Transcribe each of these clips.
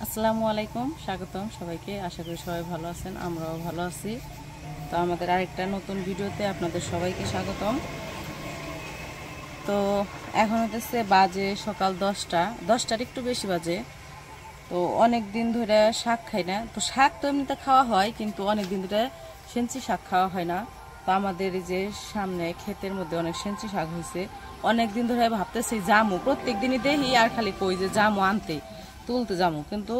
আসসালামু আলাইকুম, স্বাগতম সবাইকে। আশা করি সবাই ভালো আছেন, আমরাও ভালো আছি। তো আমাদের আরেকটা নতুন ভিডিওতে আপনাদের সবাইকে স্বাগতম। তো এখন হচ্ছে বাজে সকাল 10টার একটু বেশি বাজে। তো অনেক দিন ধরে শাক খাই না। তো শাক তো এমনিতে খাওয়া হয়, কিন্তু অনেক দিন ধরে সেঞ্চি শাক খাওয়া হয় না। তো আমাদের এই যে সামনে ক্ষেতের মধ্যে অনেক সেঞ্চি শাক হয়েছে। অনেক দিন ধরে ভাবতেছি জামু, প্রত্যেক দিনই দেখি আর খালি কই যে জামু আনতে, তুলতে জামু, কিন্তু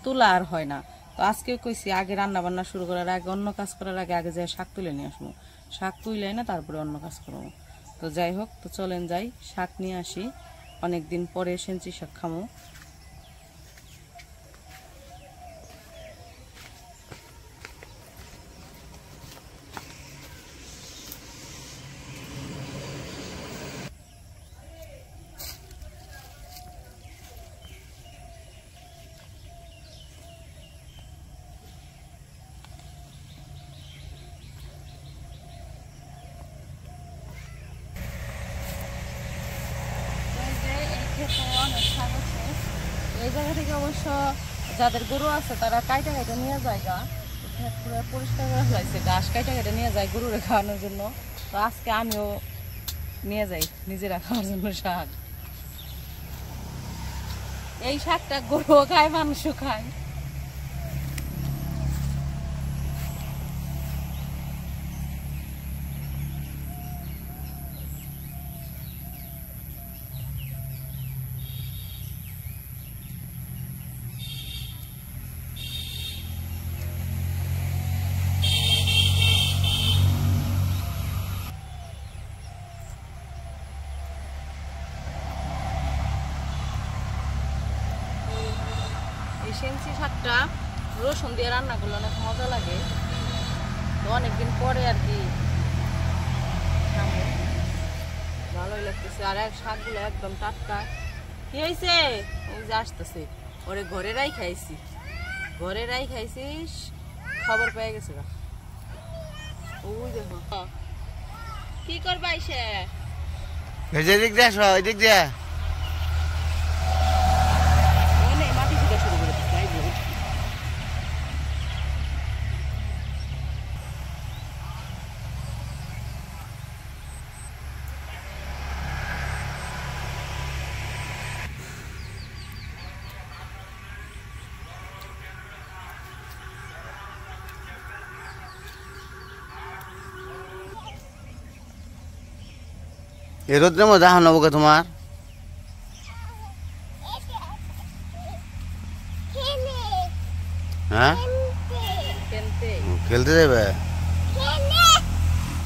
তোলা আর হয় না। তো আজকে কইছি আগে রান্না বান্না শুরু করার আগে, অন্য কাজ করার আগে আগে যাই শাক তুলে নিয়ে আসবো। শাক তুলে না তারপরে অন্য কাজ করবো। তো যাই হোক, তো চলেন যাই শাক নিয়ে আসি। অনেক দিন পরে সেঞ্চি শাক খামো। অনেক শাক আছে এই জায়গা থেকে। অবশ্য যাদের গরু আছে তারা কাইটা কাইটা নিয়ে যায়, পুরো পরিষ্কার করে ফেলাইছে, ঘাস কাইটা কাইটা নিয়ে যায় গরুরে খাওয়ানোর জন্য। তো আজকে আমিও নিয়ে যাই নিজেরা খাওয়ার জন্য শাক। এই শাকটা গরুও খায়, মানুষও খায়। এই সেঞ্চি শাকটা রসুন দিয়ে রান্না করলে অনেক মজা লাগে। তো অনেকদিন পরে আর কি ভালোই লাগতেছে। আর এক শাকগুলো একদম টাটকা। কি হয়েছে? ওই যে আসতেছে, ওরে ঘরেরাই খাইছি, ঘরেরাই খাইছিস, খবর পেয়ে গেছে। ওই দেখো কি করবা এসে। এদিক দিয়ে আসো, এদিক দিয়ে। মাটি থেকে শুরু করে দিচ্ছে। এ রোদ্রের মধ্যে আহ নেবো তোমার। হ্যাঁ, খেলতে যাবে?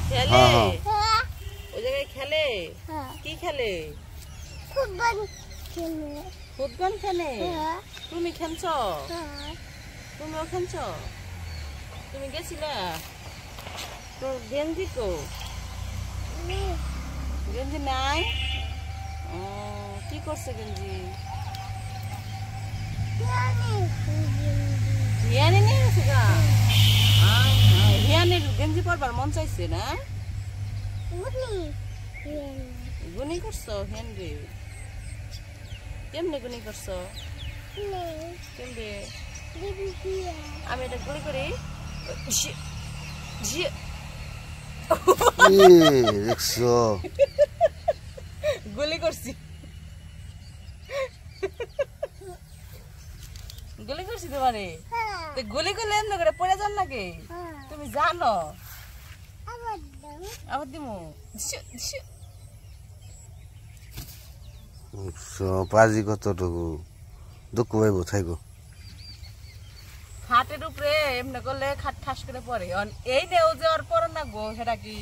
খেলে ওই জায়গায় খেলে। কি খেলে? ফুটবল খেলে। তুমি খেলছ? তুমিও খেলছ? তুমি গেছিলে? তোর গেঞ্জি কো? গেঞ্জি নাই? কি করছে গেঞ্জি? হিয়ানি নিয়ে গেছে গা? হিয়ানির গেঞ্জি পরবার মন চাইছে না? গুনি করছো হেনরি? কেমনে গুনি করছো? কেমনে? আমি এটা গুলি করি। দেখছো, গুলি করছি, গুলি করছি তোমারে। গুলি করলে এমনি করে পড়ে যান নাকি? তুমি জানো? আবার দিমু। পাজি কতটুকু দুঃখ পাইব থাইব। খাটের উপরে এমনি করলে খাট ঠাস করে পড়ে। এই নেও যে ওর পর না গো, সেটা কি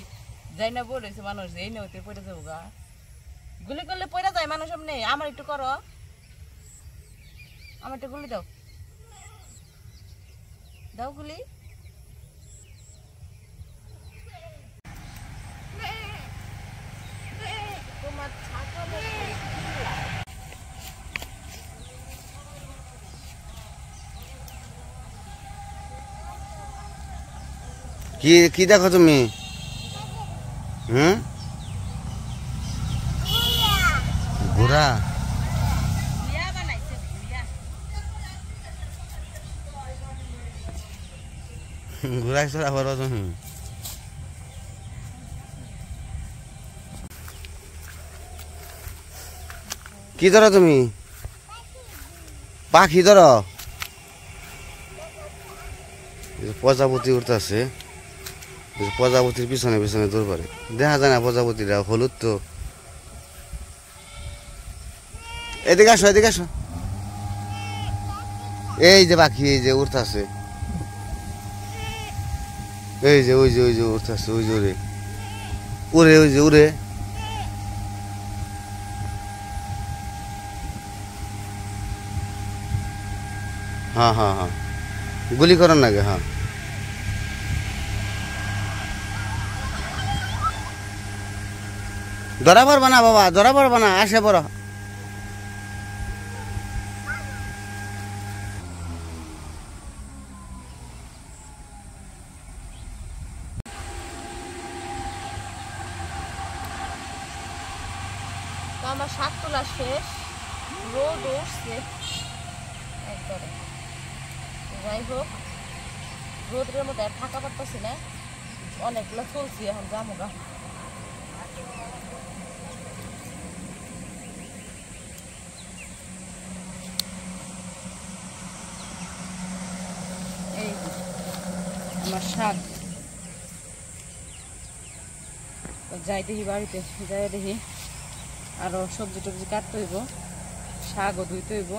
যাই না পড়েছে মানুষ? এই নেওতে পড়ে যাবো গা। গুলি করলে পড়ে যায় মানুষ। এমনি আমার একটু করো, আমার একটু গুলি দাও, দাও গুলি। তোমার কি কি দেখো তুমি? ঘোড়া। ঘুরাই চড়া বড় তুমি কি ধরো তুমি পাখি ধরো প্রজাপতি উঠতেছে প্রজাপতির পিছনে পিছনে দৌড় পারে দেখা যায় না প্রজাপতিরা হলুদ তো এদিকে আসো এদিকে আসো এই যে পাখি এই যে উঠতেছে এই যে ওই যে উঠতেছে ওই যে উড়ে উড়ে ওই যে উড়ে হ্যাঁ হ্যাঁ হ্যাঁ গুলি করার নাকি হ্যাঁ ধরা পারবা না বাবা ধরা পারবা না আসে বড় আমার শাক তোলা শেষ রোদ উঠছে একবারে যাই হোক রোদের মধ্যে আর থাকা পারতেছি না অনেকগুলো চলছি এখন জামুগা এই আমার শাক যাই দেখি বাড়িতে যাই দেখি আরো সবজি টবজি কাটতে হইব শাকও ধুইতে হইব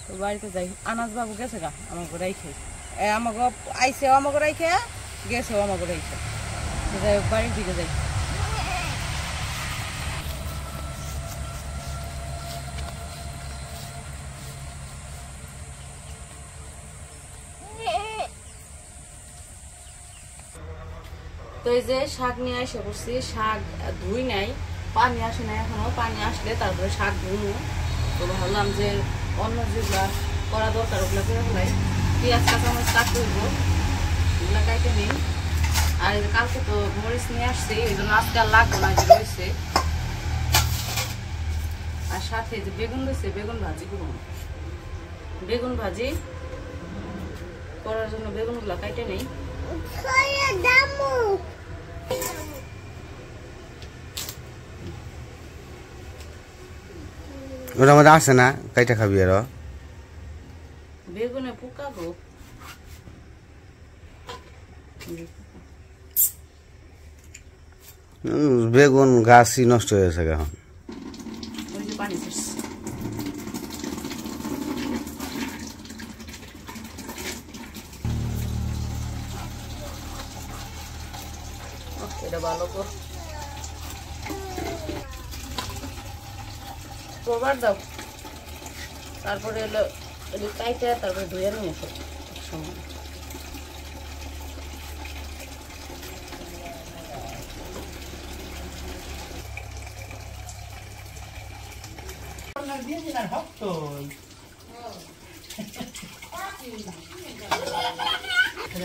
তো বাড়িতে যাই আনাজ বাবু গেছে গা আমাকে রাইখে আমাকে আইসেও আমাকে রাইখে গেছেও আমাকে রাইখে যাই হোক বাড়ির দিকে যাই তো এই যে শাক নিয়ে এসে করছি শাক ধুই নাই পানি আসে না এখনো পানি আসলে তারপরে শাক ধুবো তো ভাবলাম যে অন্য যেগুলা করা দরকার ওগুলো করে ফেলাই পেঁয়াজ কাঁচামরিচ কাটতে হইব ওগুলো কাটে নিই আর এই যে কালকে তো মরিচ নিয়ে আসছি এই জন্য আজকে আর লাগবো না যে রয়েছে আর সাথে যে বেগুন রয়েছে বেগুন ভাজি করবো বেগুন ভাজি করার জন্য বেগুনগুলো কাটে নেই ওটা মধ্যে আসে না কাইটা খাবি আর বেগুনে পোকা গো বেগুন গাছই নষ্ট হয়ে গেছে এখন ওই যে পানি ছাড়ছে এটা ভালো কর প্রবার দাও তারপরে এলো কাইটা তারপরে ধুয়ে নিয়ে এসো সময়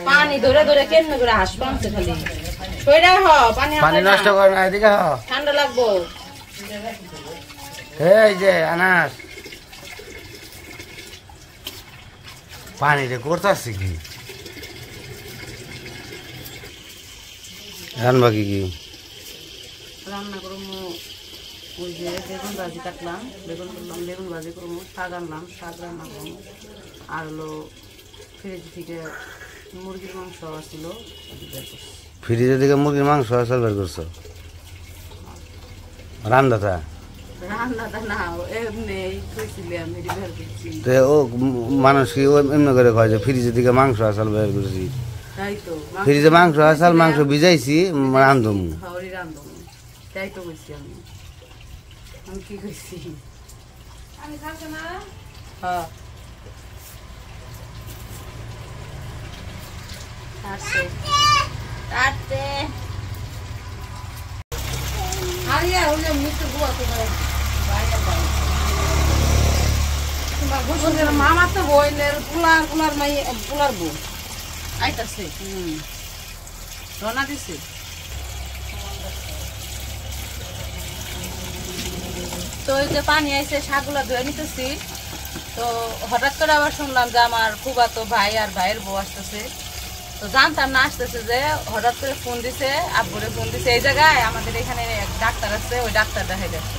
পানি ধরে ধরে কেমনে করে হাস পামছে খালি সইরা হ পানি পানি নষ্ট কর না এদিকে ঠান্ডা লাগবো এই যে আনাস পানিটা করতেছি কি রান্না কি রান্না করবো ওই যে বেগুন ভাজি কাটলাম বেগুন করলাম বেগুন ভাজি করবো শাক আনলাম শাক রান্না করবো আর হলো ফ্রিজ থেকে মুরগির মাংস আসছিল ফ্রিজের দিকে মুরগির মাংস আসল বের করছো রান্নাটা রান্নাটা না এমনি খুঁজছিলি আমি বের করছি তো ও মানুষ কি এমনি করে কয় যে ফ্রিজের দিকে মাংস আসল বের করছি তাই তো ফ্রিজে মাংস আসল মাংস ভিজাইছি রান্ধম হাওড়ি রান্ধব তাই তো বলছি আমি আমি কি করছি আমি খাচ্ছি না হ্যাঁ মামা তো বইনের পুলার মাই পুলার বউ আইতাছে রওনা দিছে তো এই যে পানি আইছে শাকগুলা ধুয়ে নিতেছি তো হঠাৎ করে আবার শুনলাম যে আমার ফুফাতো ভাই আর ভাইয়ের বউ আসতেছে তো তো জানতাম না, আসতেছে যে হঠাৎ করে ফোন দিছে, আব্বুরে ফোন দিছে। এই জায়গায় আমাদের এখানে এক ডাক্তার আছে, ওই ডাক্তার দেখাই যাচ্ছে।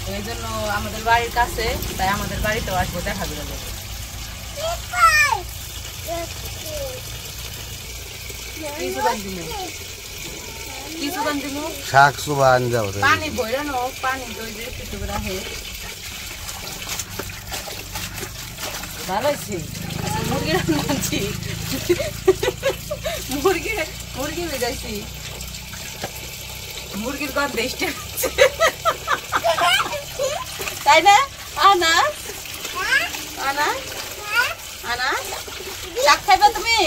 তো এই জন্য আমাদের বাড়ির কাছে, তাই আমাদের বাড়িতেও আসবো দেখা দিলে। শাক সুবান যাও পানি বইরানো, পানি দই দিয়ে কিছু রাখে ভালো হয়েছে। মুরগি রান্নাছি, মুরগি ভেজাইছি, মুরগির গন্ধ এসে তাই না? আনা আনা আনা শাক খাইবে তুমি?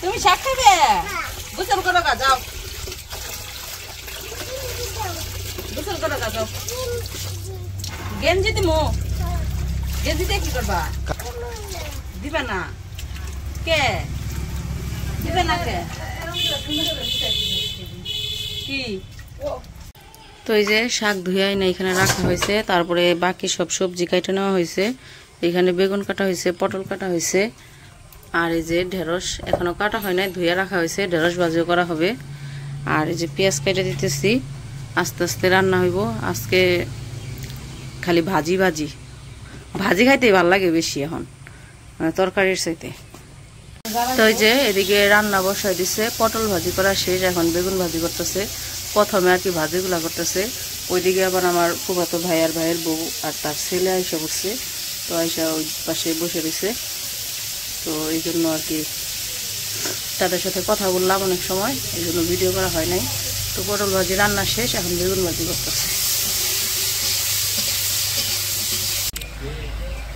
তুমি শাক খাইবে? গোসল করো গা, যাও গোসল করো গা, যাও। গেঞ্জি দিমু, গেঞ্জি দিয়ে কি করবা? দিবা না? কে দিবে না? কে কি? তো এই যে শাক ধুয়াই না এখানে রাখা হয়েছে, তারপরে বাকি সব সবজি কাটা নেওয়া হয়েছে। এখানে বেগুন কাটা হয়েছে, পটল কাটা হয়েছে, আর এই যে ঢেঁড়স এখনো কাটা হয় নাই, ধুয়ে রাখা হয়েছে, ঢেঁড়স ভাজিও করা হবে। আর এই যে পেঁয়াজ কেটে দিতেছি, আস্তে আস্তে রান্না হইব। আজকে খালি ভাজি ভাজি ভাজি খাইতেই ভালো লাগে বেশি এখন, মানে তরকারির চাইতে। তো এই যে এদিকে রান্না বসাই দিছে, পটল ভাজি করা শেষ, এখন বেগুন ভাজি করতেছে। প্রথমে আর কি ভাজিগুলা করতেছে, ওইদিকে আবার আমার ফুফাতো ভাই আর ভাইয়ের বউ আর তার ছেলে আইসা বসছে। তো আইসা ওই পাশে বসে রয়েছে, তো এই জন্য আর কি তাদের সাথে কথা বললাম অনেক সময়, এই জন্য ভিডিও করা হয় নাই। তো পটল ভাজি রান্না শেষ, এখন বেগুন ভাজি করতেছে।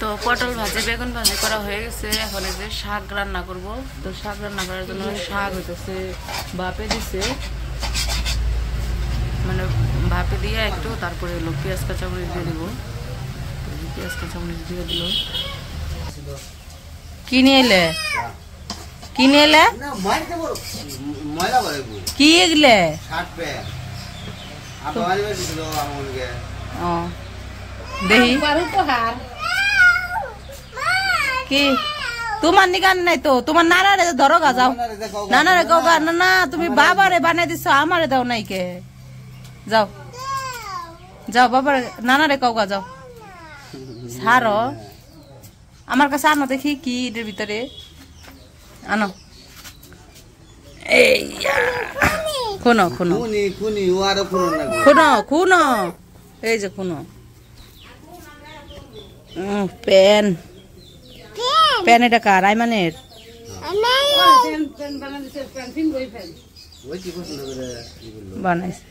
তো পটল ভাজি বেগুন ভাজি করা হয়ে গেছে, এখন এই যে শাক রান্না করব। তো শাক রান্না করার জন্য শাক হইতেছে বাপে দিছে, মানে ভাপে দিয়ে একটু, তারপরে হলো পেঁয়াজ কাঁচামরিচ দিয়ে দিব। পেঁয়াজ কাঁচামরিচ দিয়ে দিল। কি নিয়ে এলে? কি নিয়ে এলে? কি এগুলে? দেখি কি তোমার নিগান নাই তো, তোমার নানারে ধরো গা, যাও নানারে কও গা। না না, তুমি বাবারে বানাই দিছ, আমারে দাও নাই কে? যাও যাও বাবার নানারে কও গা, যাও ছাড়ো। আমার কাছে আনো দেখি কি এর ভিতরে, আনো। এই খুনো খুনো খুনো খুনো, এই যে খুনো। পেন পেন, এটা কার? আইমানের। বানাইছে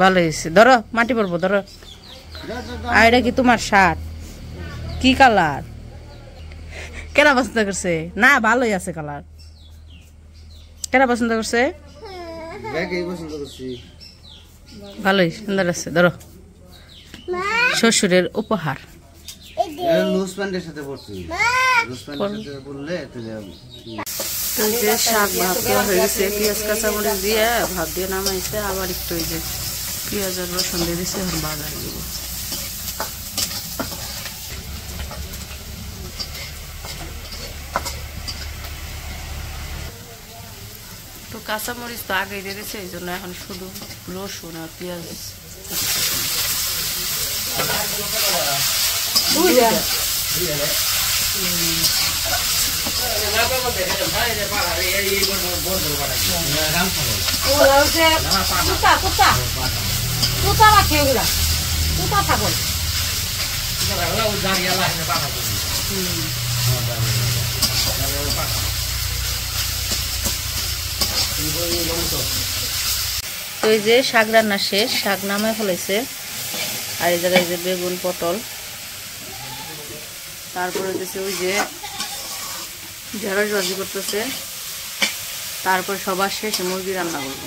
ভালো হয়েছে, ধরো মাটি পড়বো, ধরো। আর এটা কি তোমার শার্ট? কি কালার? কেনা পছন্দ করছে? না ভালোই আছে কালার। কেনা পছন্দ করছে? ভালোই সুন্দর আছে, ধরো। শ্বশুরের উপহার। শাক ভাত দেওয়া হয়ে গেছে, পেঁয়াজ কাঁচামরিচ দিয়ে ভাত দিয়ে নামাইছে, আবার একটু এই যে পেঁয়াজ আর রসুন দিয়ে দিচ্ছে, এখন বাজার দিব। তো কাঁচামরিচ তো আগেই দিয়ে দিচ্ছে, এই জন্য এখন শুধু রসুন আর পেঁয়াজ। তো এই যে শাক রান্না শেষ, শাক নামায় ফেলাইছে। আর এই জায়গায় যে বেগুন পটল, তারপরে হচ্ছে ওই যে ঢেঁড়স ভাজি করতেছে, তারপর সবার শেষে মুরগি রান্না করবো।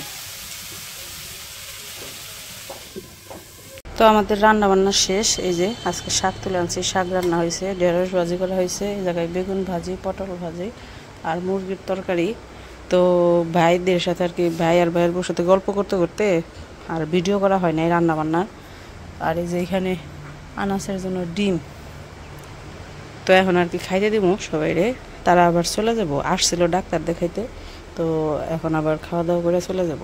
তো আমাদের রান্না বান্না শেষ, এই যে আজকে শাক তুলে আনছি, শাক রান্না হয়েছে, ঢেঁড়স ভাজি করা হয়েছে, এই জায়গায় বেগুন ভাজি, পটল ভাজি আর মুরগির তরকারি। তো ভাইদের সাথে আর কি, ভাই আর ভাইয়ের বউর সাথে গল্প করতে করতে আর ভিডিও করা হয় নাই রান্না বান্নার। আর এই যে এখানে আনাসের জন্য ডিম। তো এখন আর কি খাইতে দিব সবাইরে। তারা আবার চলে যাব, আসছিল ডাক্তার দেখাইতে। তো এখন আবার খাওয়া দাওয়া করে চলে যাব।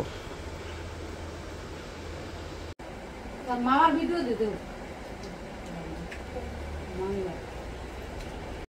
মামার ভিডিও দিতে